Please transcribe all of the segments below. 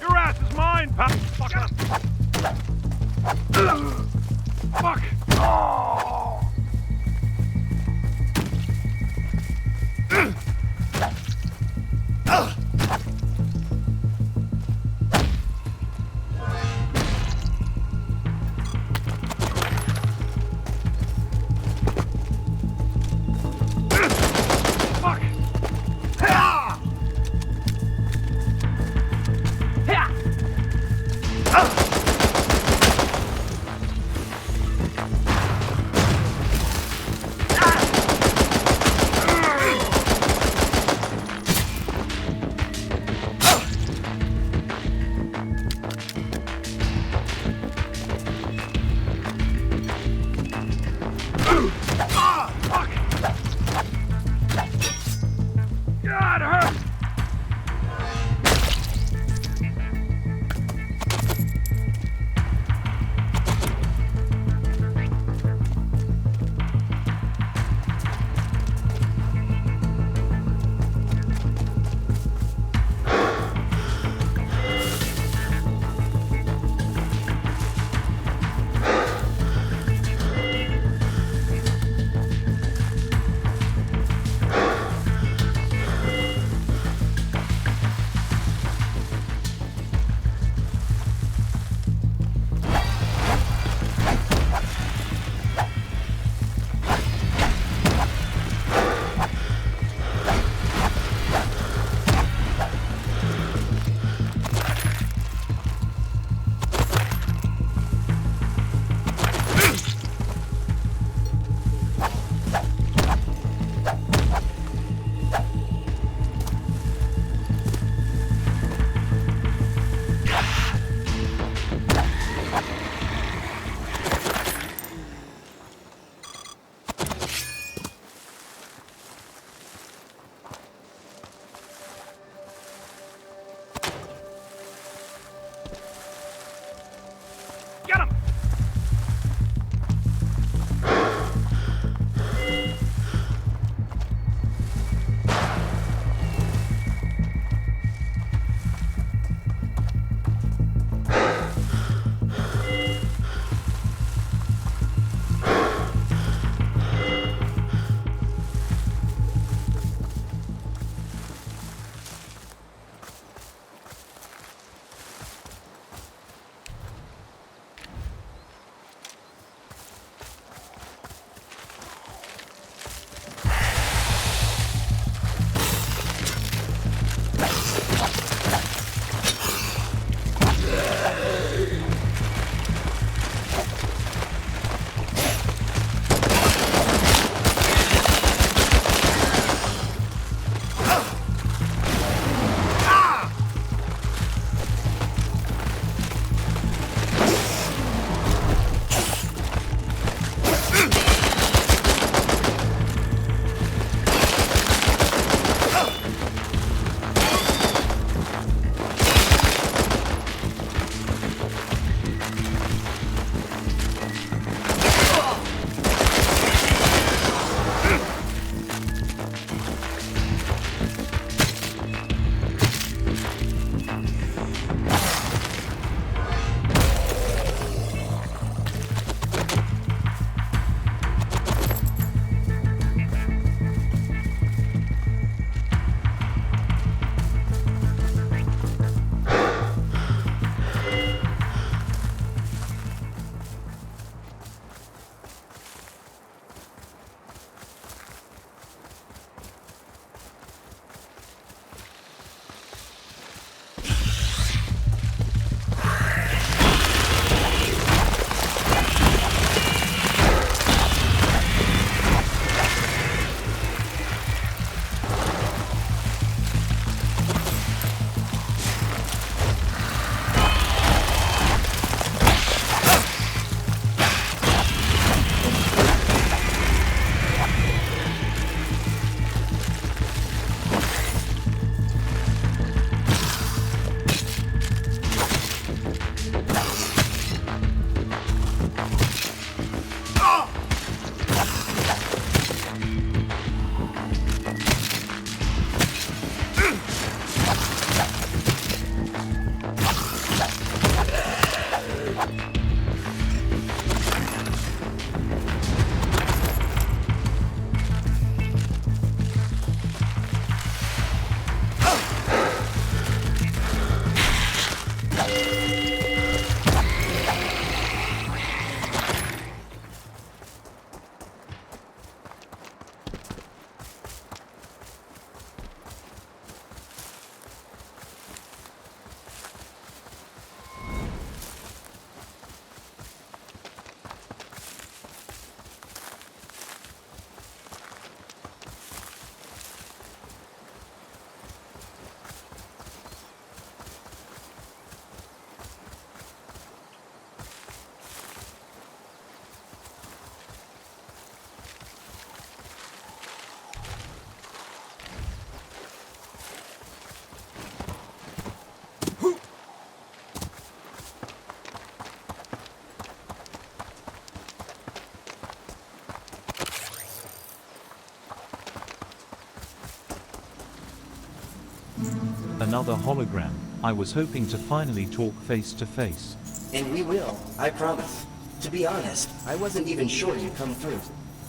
Your ass is mine, pal. Fuck. Fuck. Oh. Another hologram. I was hoping to finally talk face to face. And we will, I promise. To be honest, I wasn't even sure you'd come through.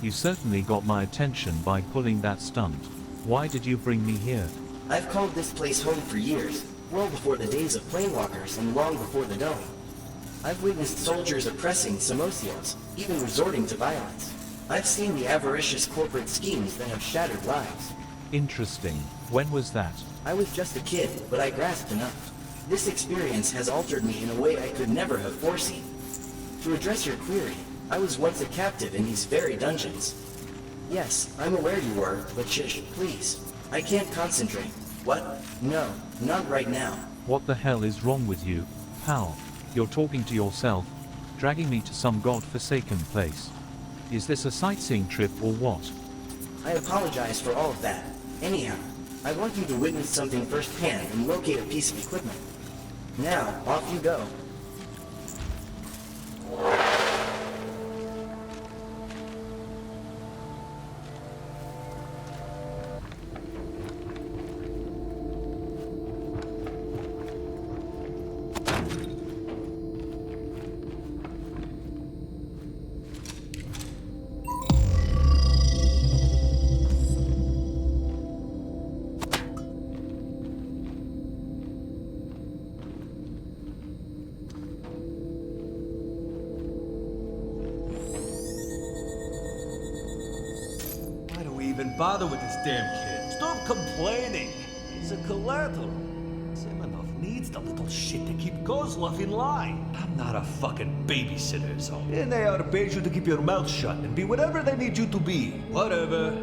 You certainly got my attention by pulling that stunt. Why did you bring me here? I've called this place home for years, well before the days of planewalkers and long before the dome. I've witnessed soldiers oppressing Samosials, even resorting to violence. I've seen the avaricious corporate schemes that have shattered lives. Interesting. When was that? I was just a kid, but I grasped enough. This experience has altered me in a way I could never have foreseen. To address your query, I was once a captive in these very dungeons. Yes, I'm aware you were, but shush, please. I can't concentrate. What? No, not right now. What the hell is wrong with you, pal? You're talking to yourself, dragging me to some god-forsaken place. Is this a sightseeing trip or what? I apologize for all of that. Anyhow, I want you to witness something firsthand and locate a piece of equipment. Now, off you go. Even bother with this damn kid. Stop complaining. He's a collateral. Simonov needs the little shit to keep Kozlov in line. I'm not a fucking babysitter, so. And they ought to pay you to keep your mouth shut and be whatever they need you to be. Whatever.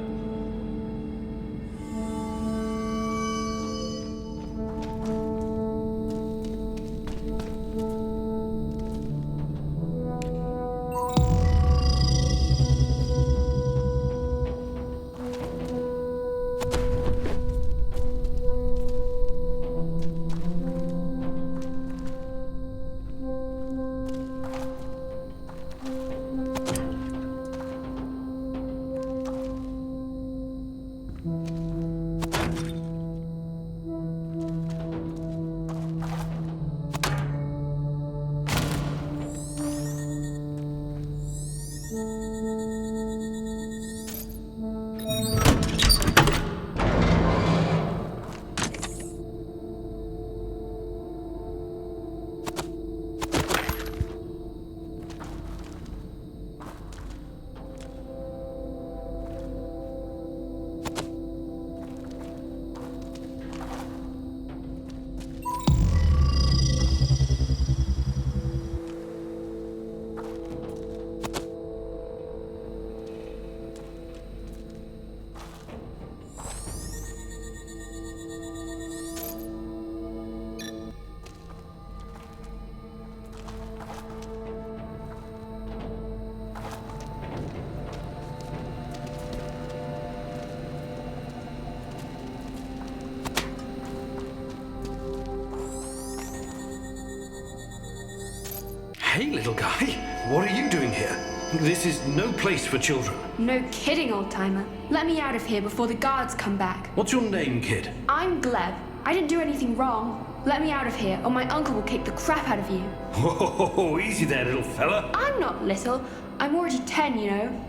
Hey, little guy. What are you doing here? This is no place for children. No kidding, old-timer. Let me out of here before the guards come back. What's your name, kid? I'm Gleb. I didn't do anything wrong. Let me out of here, or my uncle will kick the crap out of you. Whoa, easy there, little fella. I'm not little. I'm already 10, you know.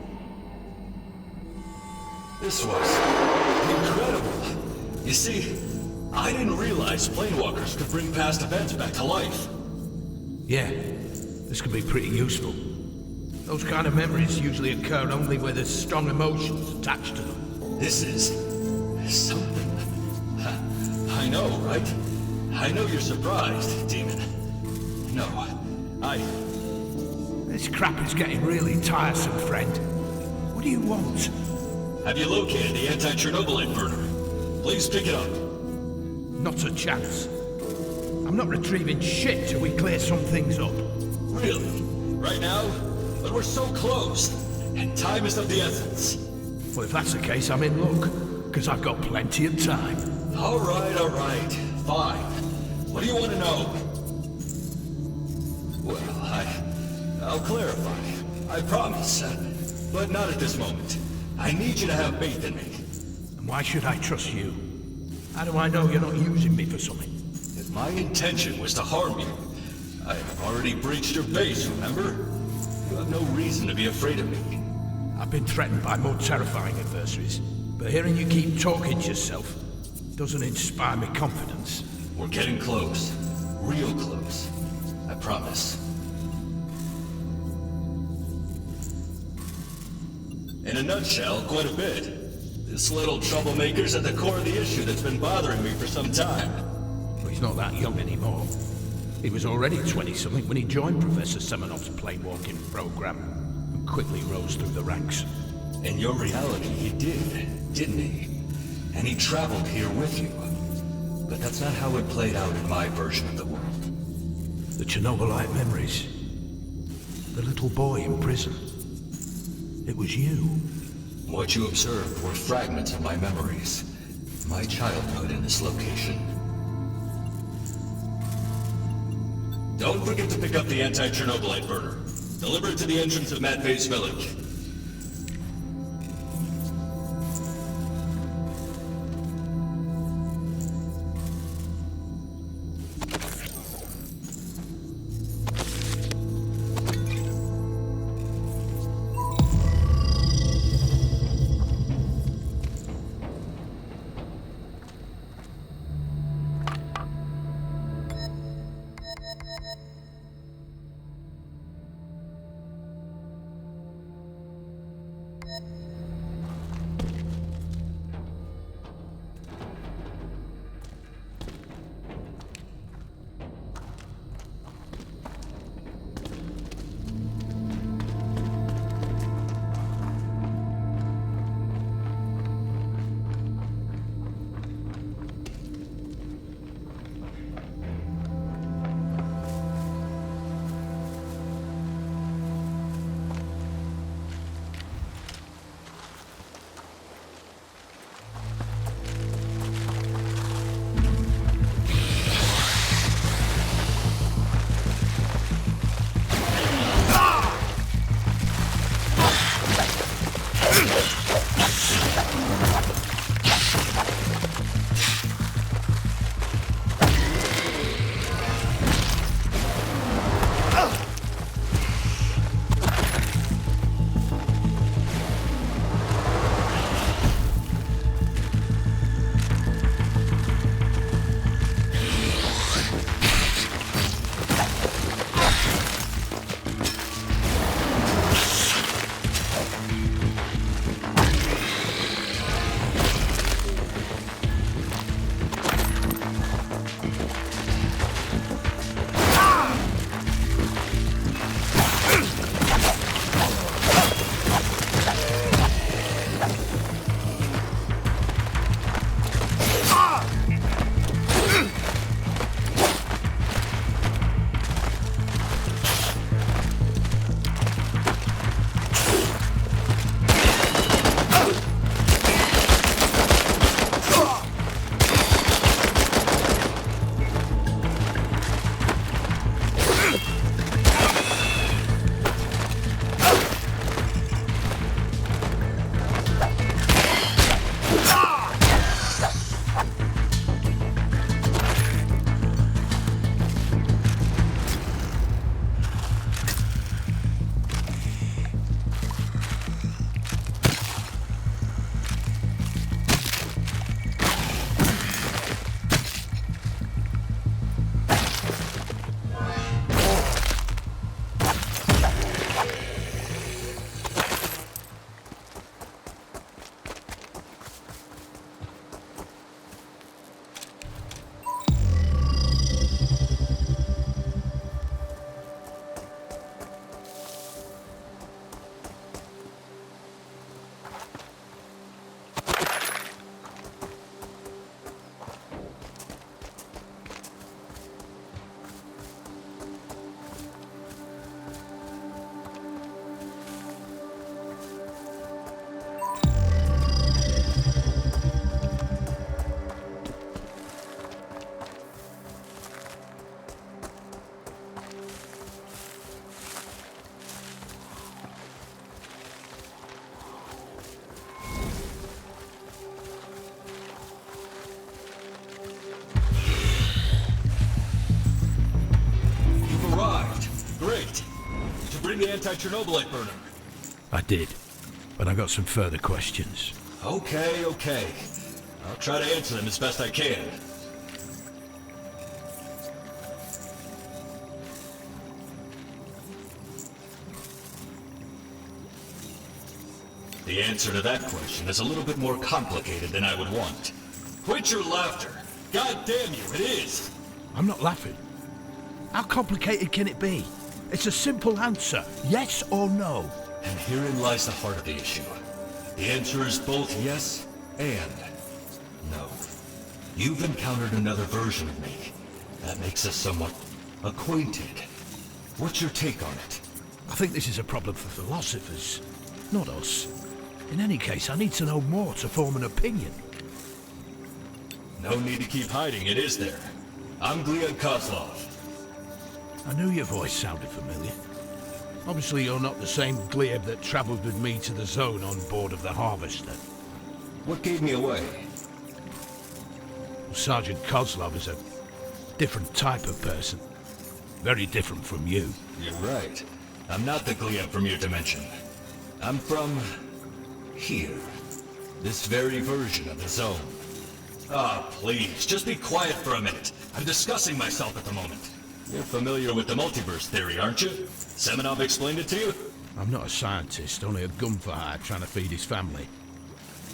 This was incredible. You see, I didn't realize planewalkers could bring past events back to life. Yeah, this could be pretty useful. Those kind of memories usually occur only where there's strong emotions attached to them. This is something. I know, right? I know you're surprised, Demon. No, This crap is getting really tiresome, friend. What do you want? Have you located the anti-Chernobylite burner? Please pick it up. Not a chance. I'm not retrieving shit till we clear some things up. Really? Right now? But we're so close, and time is of the essence. Well, if that's the case, I'm in luck, because I've got plenty of time. All right, fine. What do you want to know? Well, I'll clarify. I promise. But not at this moment. I need you to have faith in me. And why should I trust you? How do I know you're not using me for something? If my intention was to harm you, I have already breached your base, remember? You have no reason to be afraid of me. I've been threatened by more terrifying adversaries, but hearing you keep talking to yourself doesn't inspire me confidence. We're getting close. Real close. I promise. In a nutshell, quite a bit. This little troublemaker's at the core of the issue that's been bothering me for some time. But he's not that young anymore. He was already 20-something when he joined Professor Semenov's plane-walking program and quickly rose through the ranks. In your reality, he did, didn't he? And he traveled here with you. But that's not how it played out in my version of the world. The Chernobylite memories. The little boy in prison. It was you. What you observed were fragments of my memories. My childhood in this location. Don't forget to pick up the anti-Chernobylite burner. Deliver it to the entrance of Matvey's village. the anti-Chernobylite burner? I did, but I got some further questions. Okay. I'll try to answer them as best I can. The answer to that question is a little bit more complicated than I would want. Quit your laughter! God damn you, it is! I'm not laughing. How complicated can it be? It's a simple answer, yes or no. And herein lies the heart of the issue. The answer is both yes and no. You've encountered another version of me. That makes us somewhat acquainted. What's your take on it? I think this is a problem for philosophers, not us. In any case, I need to know more to form an opinion. No need to keep hiding, it is there. I'm Gleb Kozlov. I knew your voice sounded familiar. Obviously, you're not the same Gleb that traveled with me to the zone on board of the Harvester. What gave me away? Sergeant Kozlov is a different type of person. Very different from you. You're right. I'm not the Gleb from your dimension. I'm from here. This very version of the zone. Ah, please, just be quiet for a minute. I'm discussing myself at the moment. You're familiar with the multiverse theory, aren't you? Semenov explained it to you? I'm not a scientist, only a gun for hire trying to feed his family.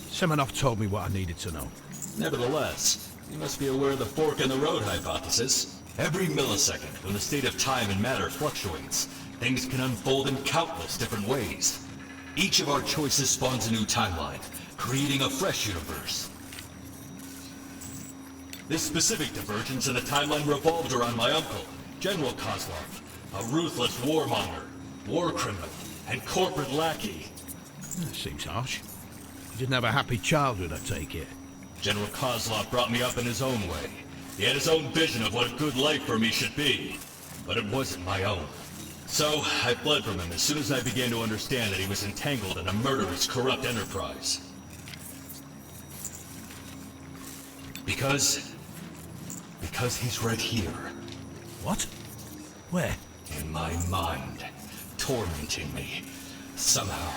Semenov told me what I needed to know. Nevertheless, you must be aware of the fork in the road hypothesis. Every millisecond, when the state of time and matter fluctuates, things can unfold in countless different ways. Each of our choices spawns a new timeline, creating a fresh universe. This specific divergence in the timeline revolved around my uncle, General Kozlov, a ruthless warmonger, war criminal, and corporate lackey. That seems harsh. You didn't have a happy childhood, I take it. General Kozlov brought me up in his own way. He had his own vision of what a good life for me should be, but it wasn't my own. So, I fled from him as soon as I began to understand that he was entangled in a murderous, corrupt enterprise. Because he's right here. What? Where? In my mind, tormenting me. Somehow,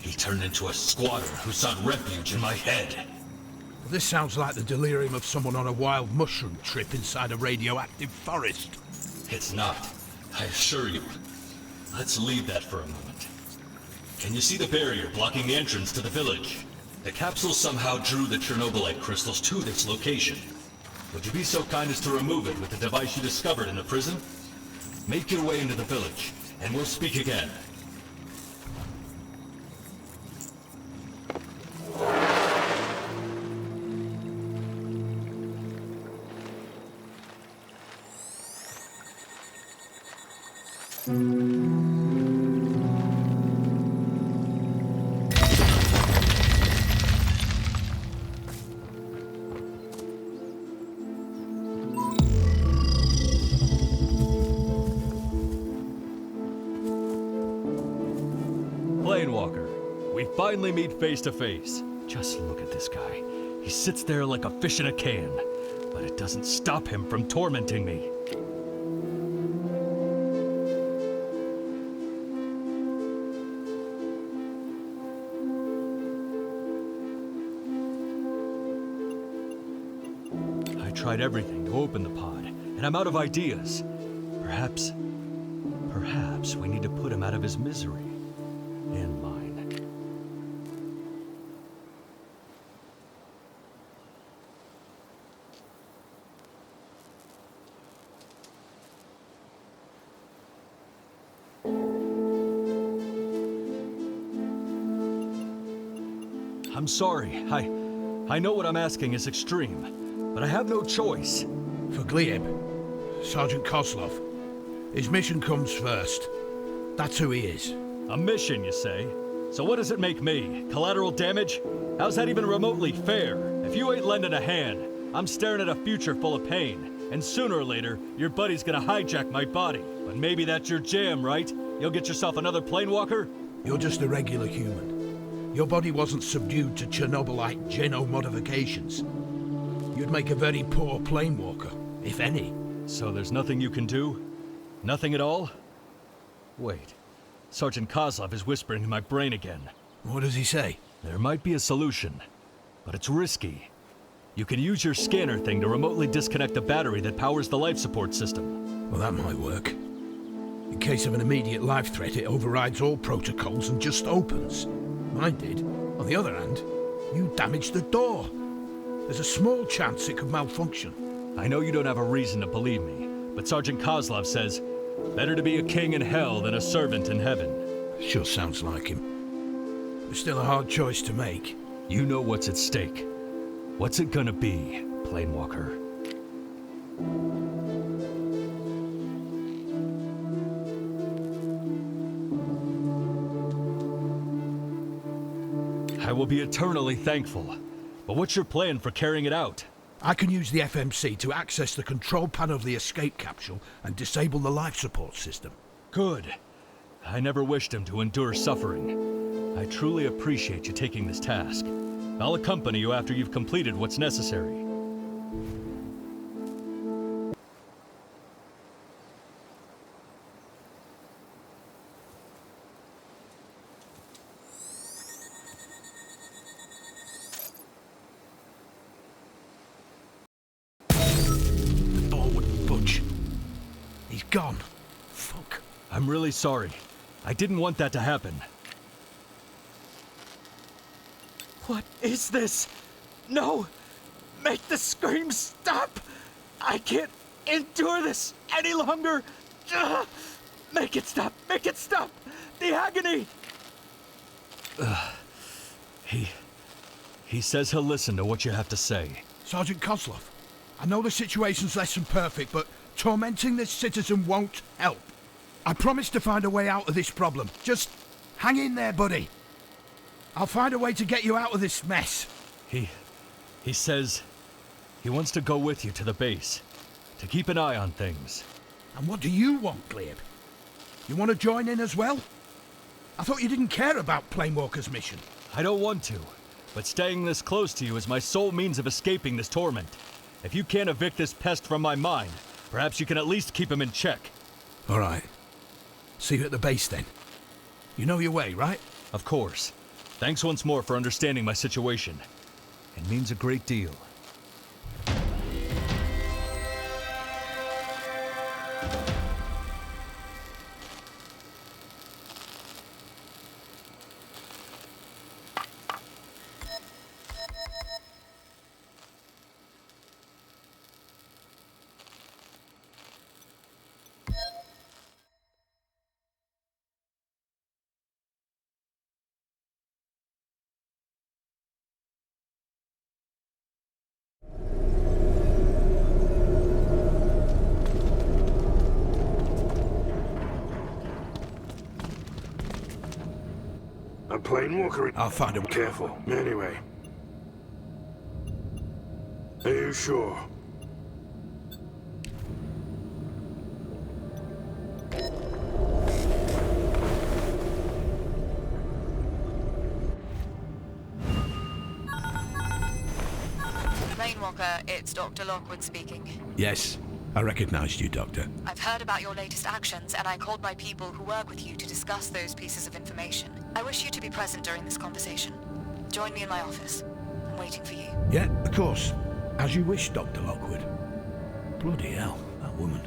he turned into a squatter who sought refuge in my head. Well, this sounds like the delirium of someone on a wild mushroom trip inside a radioactive forest. It's not, I assure you. Let's leave that for a moment. Can you see the barrier blocking the entrance to the village? The capsule somehow drew the Chernobylite crystals to this location. Would you be so kind as to remove it with the device you discovered in the prison? Make your way into the village, and we'll speak again. Planewalker, we finally meet face to face. Just look at this guy. He sits there like a fish in a can, but it doesn't stop him from tormenting me. I tried everything to open the pod, and I'm out of ideas. Perhaps we need to put him out of his misery. And mine. I'm sorry. I know what I'm asking is extreme, but I have no choice. For Gleb, Sergeant Kozlov, his mission comes first. That's who he is. A mission, you say? So what does it make me? Collateral damage? How's that even remotely fair? If you ain't lending a hand, I'm staring at a future full of pain. And sooner or later, your buddy's gonna hijack my body. But maybe that's your jam, right? You'll get yourself another planewalker? You're just a regular human. Your body wasn't subdued to Chernobylite genome modifications. You'd make a very poor planewalker, if any. So there's nothing you can do? Nothing at all? Wait. Sergeant Kozlov is whispering in my brain again. What does he say? There might be a solution, but it's risky. You can use your scanner thing to remotely disconnect the battery that powers the life support system. Well, that might work. In case of an immediate life threat, it overrides all protocols and just opens. Mine did. On the other hand, you damaged the door. There's a small chance it could malfunction. I know you don't have a reason to believe me, but Sergeant Kozlov says, better to be a king in hell than a servant in heaven. Sure sounds like him. It's still a hard choice to make. You know what's at stake. What's it gonna be, Planewalker? I will be eternally thankful. But what's your plan for carrying it out? I can use the FMC to access the control panel of the escape capsule and disable the life support system. Good. I never wished him to endure suffering. I truly appreciate you taking this task. I'll accompany you after you've completed what's necessary. The door wouldn't budge. He's gone. Fuck. I'm really sorry. I didn't want that to happen. What is this? No! Make the screams stop! I can't endure this any longer! Ugh. Make it stop! Make it stop! The agony! He says he'll listen to what you have to say. Sergeant Kozlov, I know the situation's less than perfect, but tormenting this citizen won't help. I promise to find a way out of this problem. Just hang in there, buddy. I'll find a way to get you out of this mess. He says he wants to go with you to the base, to keep an eye on things. And what do you want, Glebe? You want to join in as well? I thought you didn't care about Planewalker's mission. I don't want to, but staying this close to you is my sole means of escaping this torment. If you can't evict this pest from my mind, perhaps you can at least keep him in check. All right. See you at the base then. You know your way, right? Of course. Thanks once more for understanding my situation. It means a great deal. A Planewalker. I'll find him. Careful. Anyway. Are you sure? Planewalker, it's Dr. Lockwood speaking. Yes, I recognized you, Doctor. I've heard about your latest actions, and I called my people who work with you to discuss those pieces of information. I wish you to be present during this conversation. Join me in my office. I'm waiting for you. Yeah, of course. As you wish, Dr. Lockwood. Bloody hell, that woman.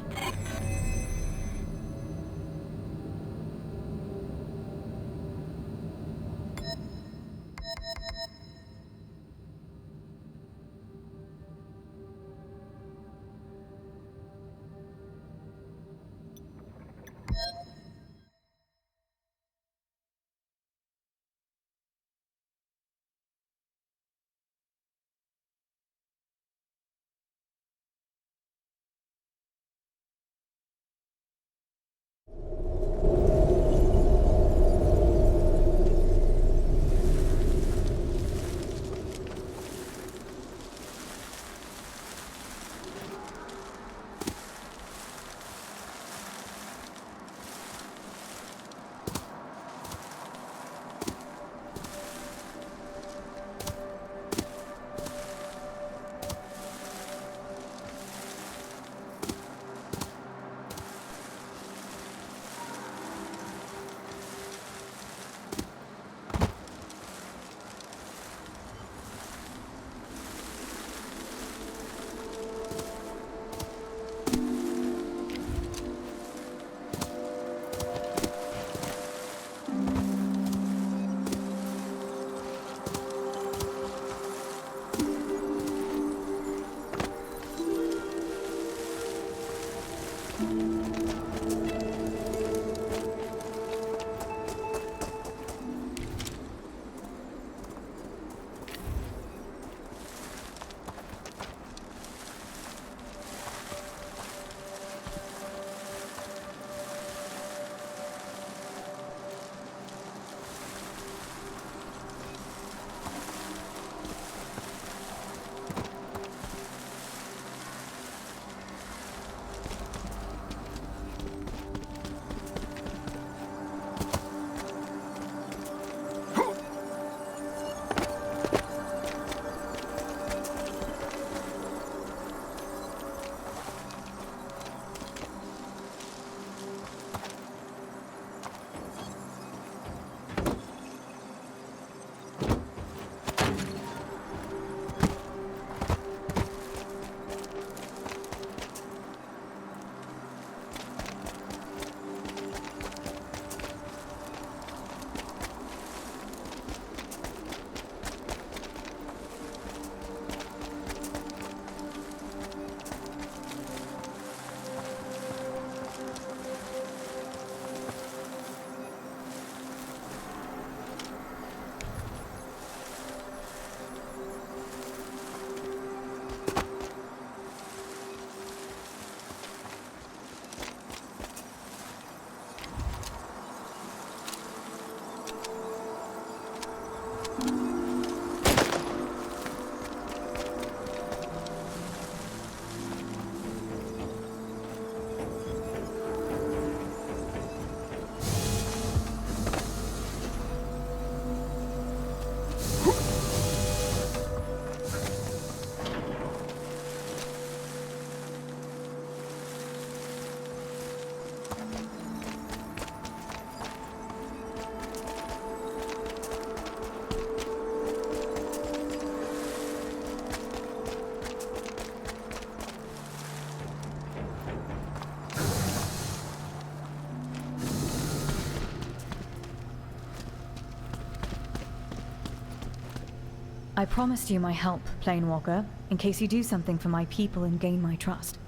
I promised you my help, Planewalker, in case you do something for my people and gain my trust.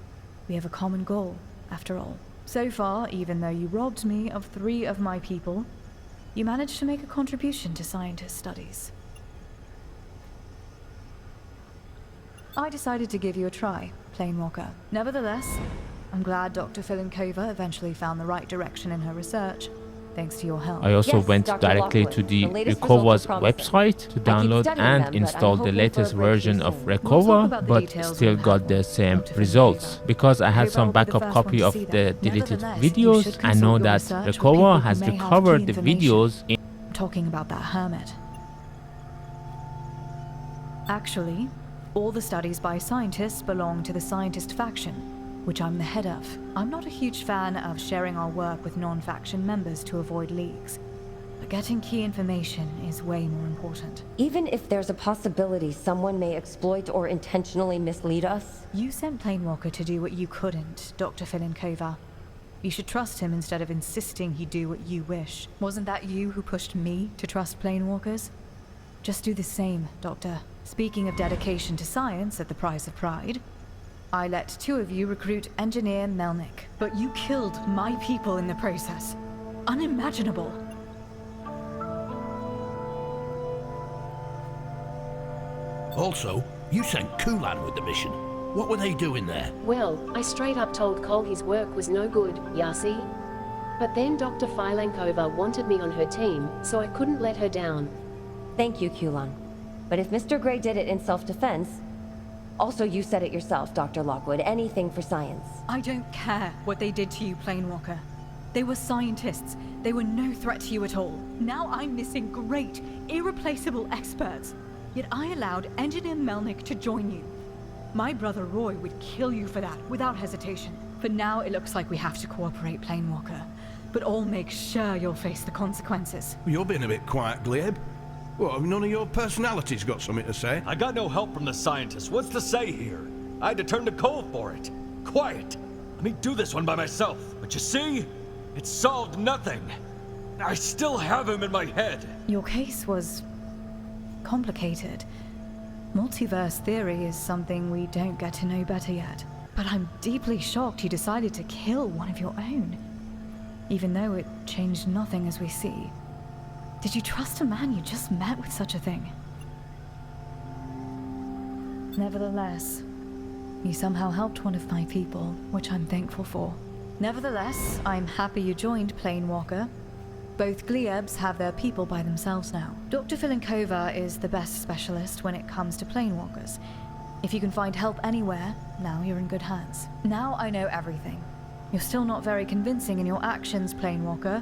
We have a common goal, after all. So far, even though you robbed me of 3 of my people, you managed to make a contribution to scientist studies. I decided to give you a try, Planewalker. Nevertheless, I'm glad Dr. Finałowa eventually found the right direction in her research, thanks to your help. I also Yes, went Dr. directly Lockwood. to the The latest Rekova's results are promising. website to download studying and them, but install I'm the hoping latest for a breakthrough version of soon. We'll talk Rekova, about the but details still when we got have the same Dr. results. Finałowa. Because I had Hope some I'll be the backup first one copy to of see the them. deleted Nevertheless, you videos, should I know consult your that research with Rekova people who has may have recovered key the information. videos in I'm talking about that hermit. Actually, all the studies by scientists belong to the scientist faction, which I'm the head of. I'm not a huge fan of sharing our work with non-faction members to avoid leaks. But getting key information is way more important. Even if there's a possibility someone may exploit or intentionally mislead us? You sent Planewalker to do what you couldn't, Dr. Finałowa. You should trust him instead of insisting he do what you wish. Wasn't that you who pushed me to trust Planewalkers? Just do the same, Doctor. Speaking of dedication to science at the price of pride, I let 2 of you recruit Engineer Melnick, but you killed my people in the process. Unimaginable. Also, you sent Kulan with the mission. What were they doing there? Well, I straight up told Cole his work was no good, Yasi. But then Dr. Finałowa wanted me on her team, so I couldn't let her down. Thank you, Kulan. But if Mr. Gray did it in self-defense... Also, you said it yourself, Dr. Lockwood, anything for science. I don't care what they did to you, Planewalker. They were scientists. They were no threat to you at all. Now I'm missing great, irreplaceable experts. Yet I allowed Engineer Melnick to join you. My brother Roy would kill you for that, without hesitation. For now, it looks like we have to cooperate, Planewalker. But I'll make sure you'll face the consequences. You're being a bit quiet, Gleb. What, have none of your personalities got something to say? I got no help from the scientists. What's to say here? I had to turn to Cole for it. Quiet. Let me do this one by myself. But you see? It solved nothing. I still have him in my head. Your case was complicated. Multiverse theory is something we don't get to know better yet. But I'm deeply shocked you decided to kill one of your own. Even though it changed nothing as we see. Did you trust a man you just met with such a thing? Nevertheless, you somehow helped one of my people, which I'm thankful for. Nevertheless, I'm happy you joined Planewalker. Both Glebs have their people by themselves now. Dr. Finałowa is the best specialist when it comes to Planewalkers. If you can find help anywhere, now you're in good hands. Now I know everything. You're still not very convincing in your actions, Planewalker.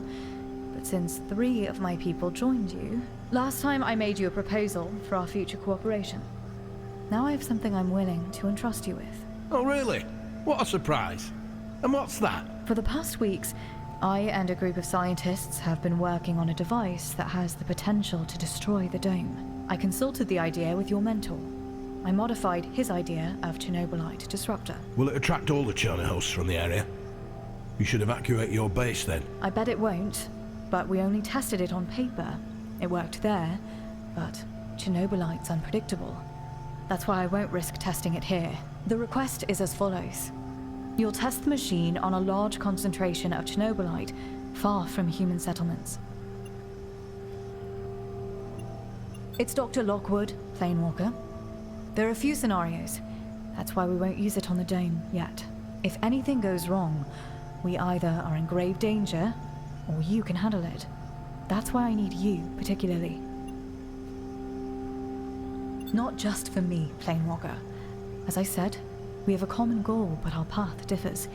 But since 3 of my people joined you, last time I made you a proposal for our future cooperation. Now I have something I'm willing to entrust you with. Oh, really? What a surprise. And what's that? For the past weeks, I and a group of scientists have been working on a device that has the potential to destroy the dome. I consulted the idea with your mentor. I modified his idea of Chernobylite disruptor. Will it attract all the Cherno hosts from the area? You should evacuate your base then. I bet it won't, but we only tested it on paper. It worked there, but Chernobylite's unpredictable. That's why I won't risk testing it here. The request is as follows. You'll test the machine on a large concentration of Chernobylite, far from human settlements. It's Dr. Lockwood, Planewalker. There are a few scenarios. That's why we won't use it on the dome yet. If anything goes wrong, we either are in grave danger, or you can handle it. That's why I need you, particularly. Not just for me, Planewalker. As I said, we have a common goal, but our path differs.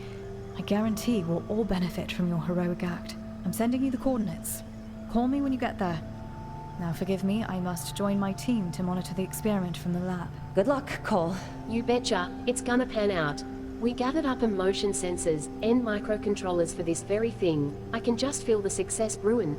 I guarantee we'll all benefit from your heroic act. I'm sending you the coordinates. Call me when you get there. Now forgive me, I must join my team to monitor the experiment from the lab. Good luck, Cole. You betcha. It's gonna pan out. We gathered up motion sensors and microcontrollers for this very thing. I can just feel the success brewing.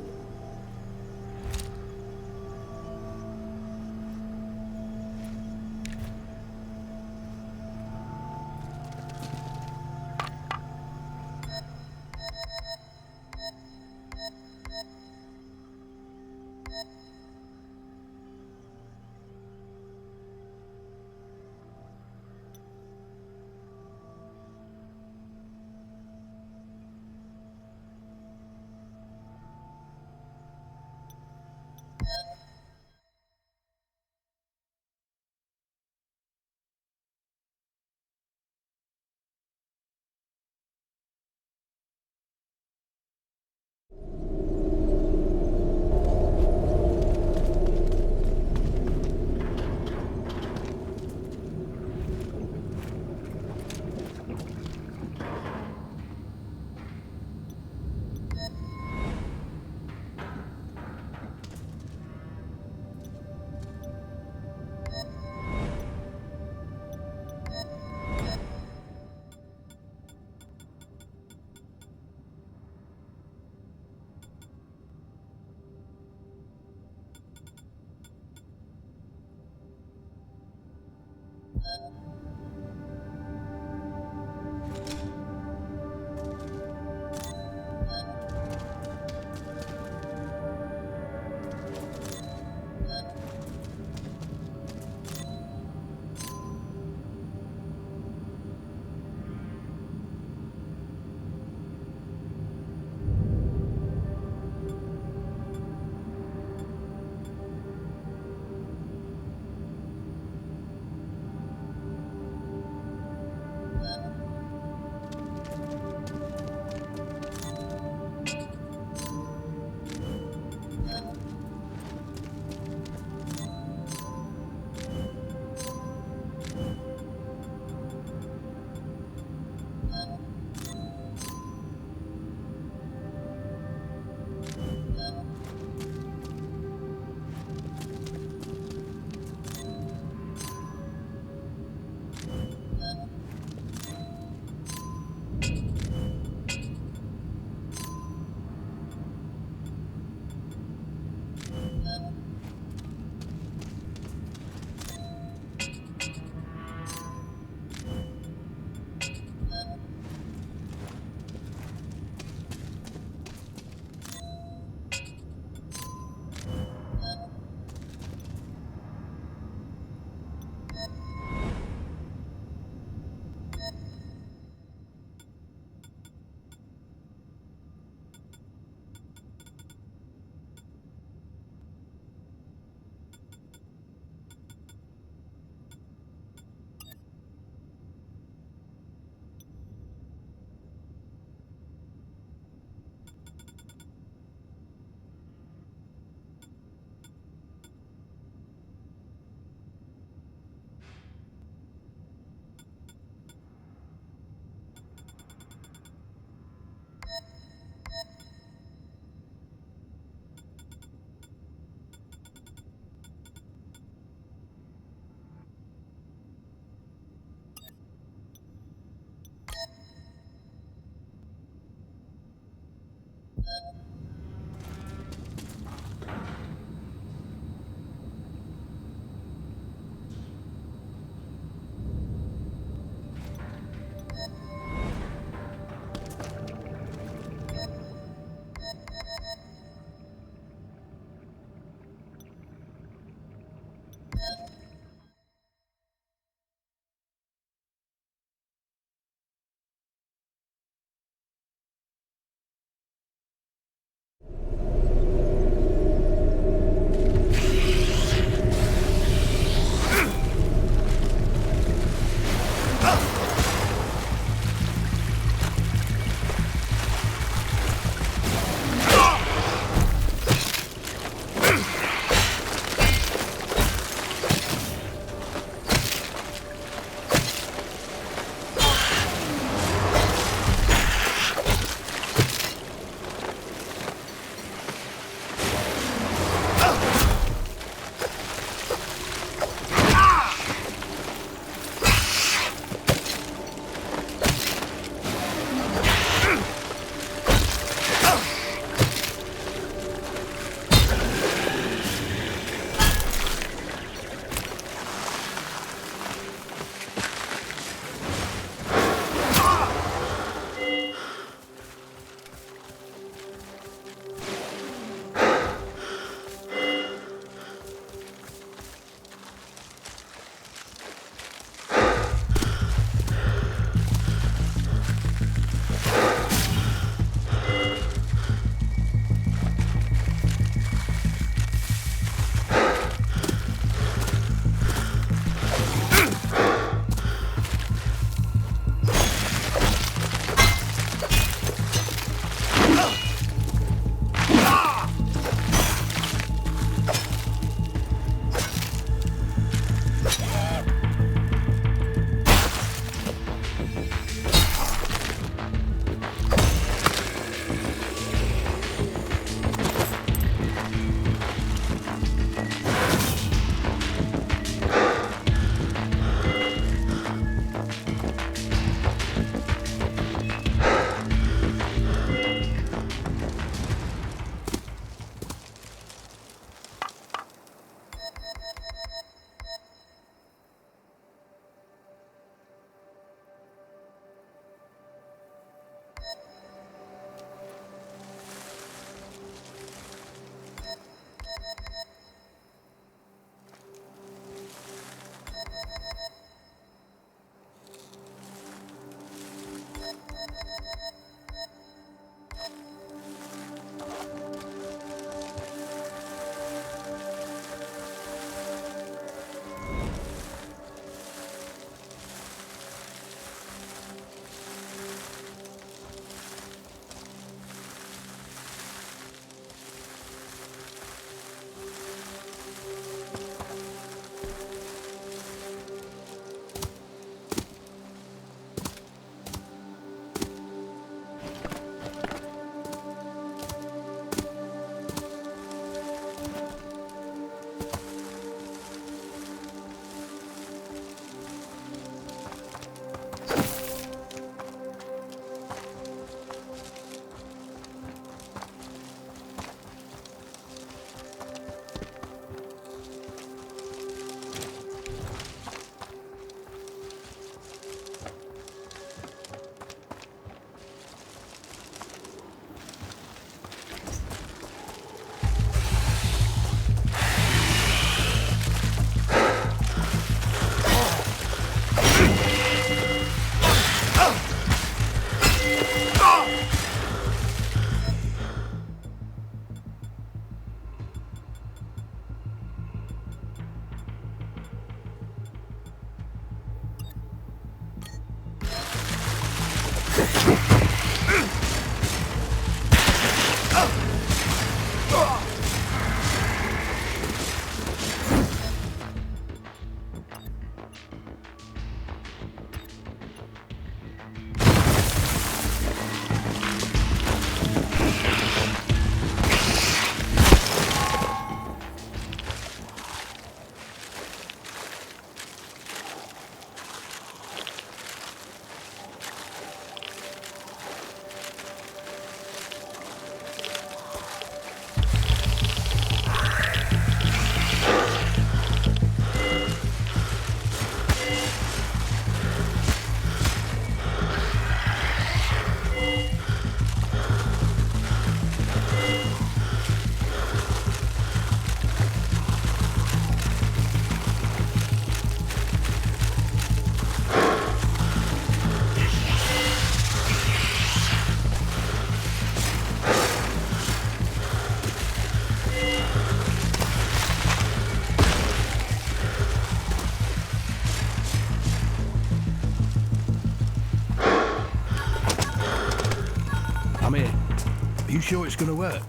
You sure it's gonna work?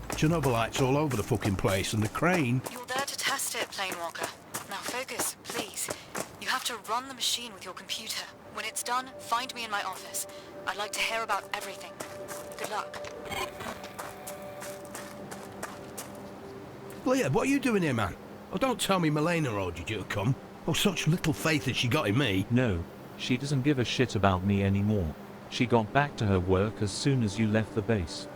Chernobylite's all over the fucking place, and the crane... You're there to test it, Planewalker. Now focus, please. You have to run the machine with your computer. When it's done, find me in my office. I'd like to hear about everything. Good luck. Leah, what are you doing here, man? Oh, don't tell me Milena ordered you to come. Oh, such little faith has she got in me. No, she doesn't give a shit about me anymore. She got back to her work as soon as you left the base.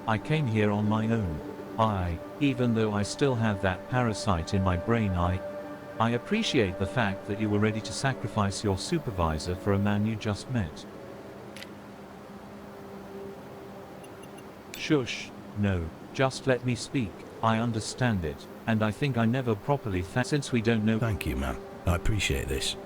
I came here on my own. Even though I still have that parasite in my brain, I appreciate the fact that you were ready to sacrifice your supervisor for a man you just met. Shush, no, just let me speak. I understand it, and I think I never properly since we don't know. Thank you, man. I appreciate this.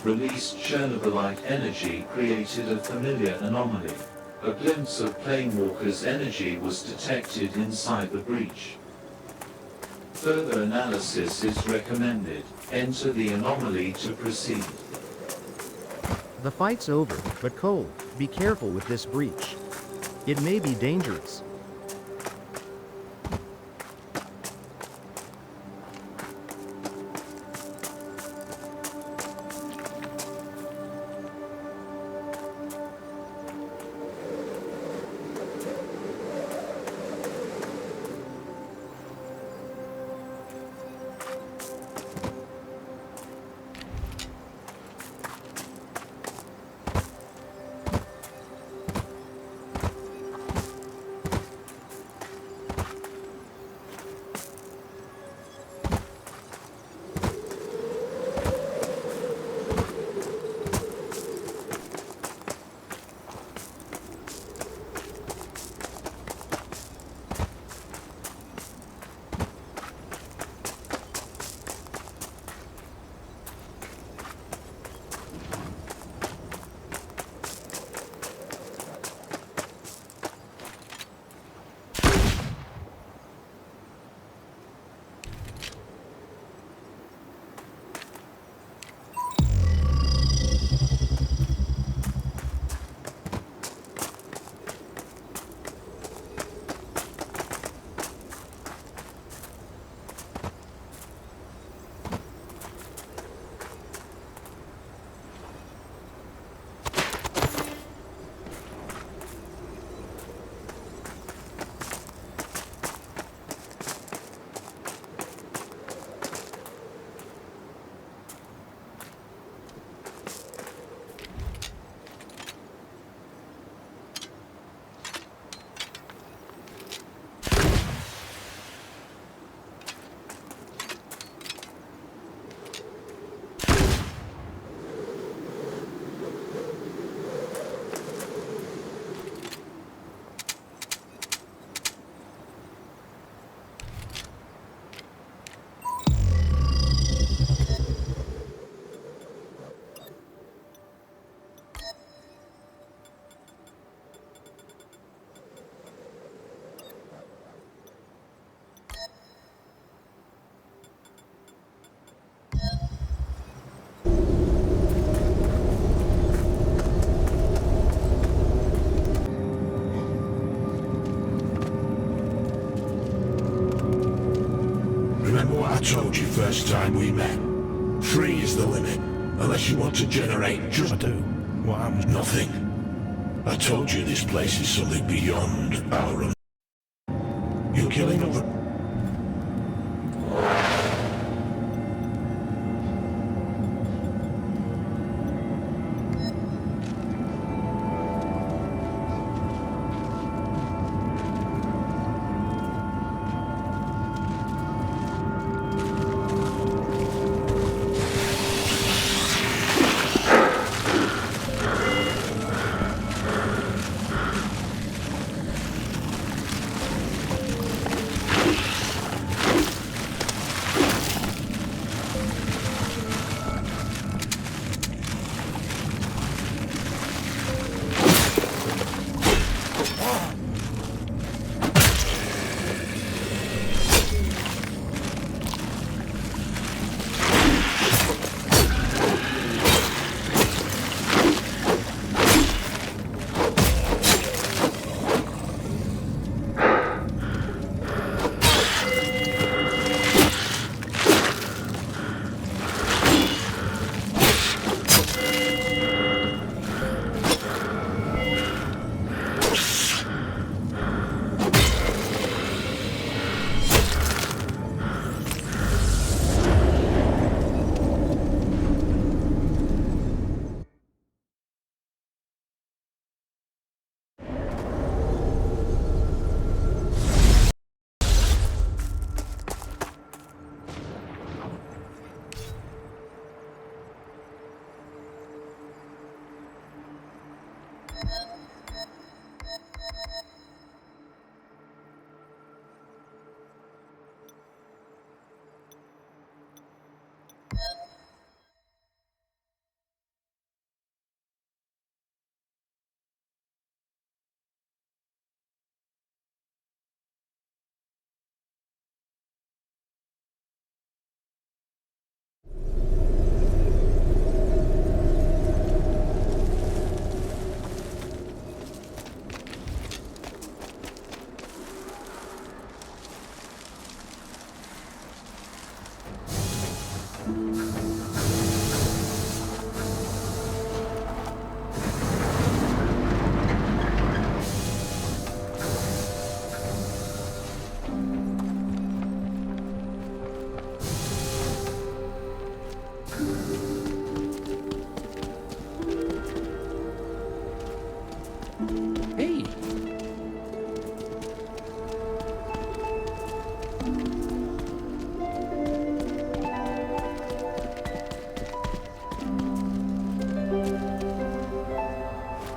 Released Chernobylite energy created a familiar anomaly. A glimpse of Planewalker's energy was detected inside the breach. Further analysis is recommended. Enter the anomaly to proceed. The fight's over, but Cole, be careful with this breach. It may be dangerous. told you first time we met. 3 is the limit. Unless you want to generate just... I do. What happens? Nothing. I told you this place is something beyond our... You're killing other...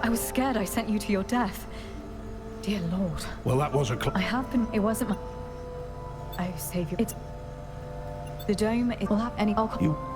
I was scared I sent you to your death. Dear Lord. Well, that was a I have been. It wasn't my... Oh, Savior. It's... The dome, it will have any alcohol... You...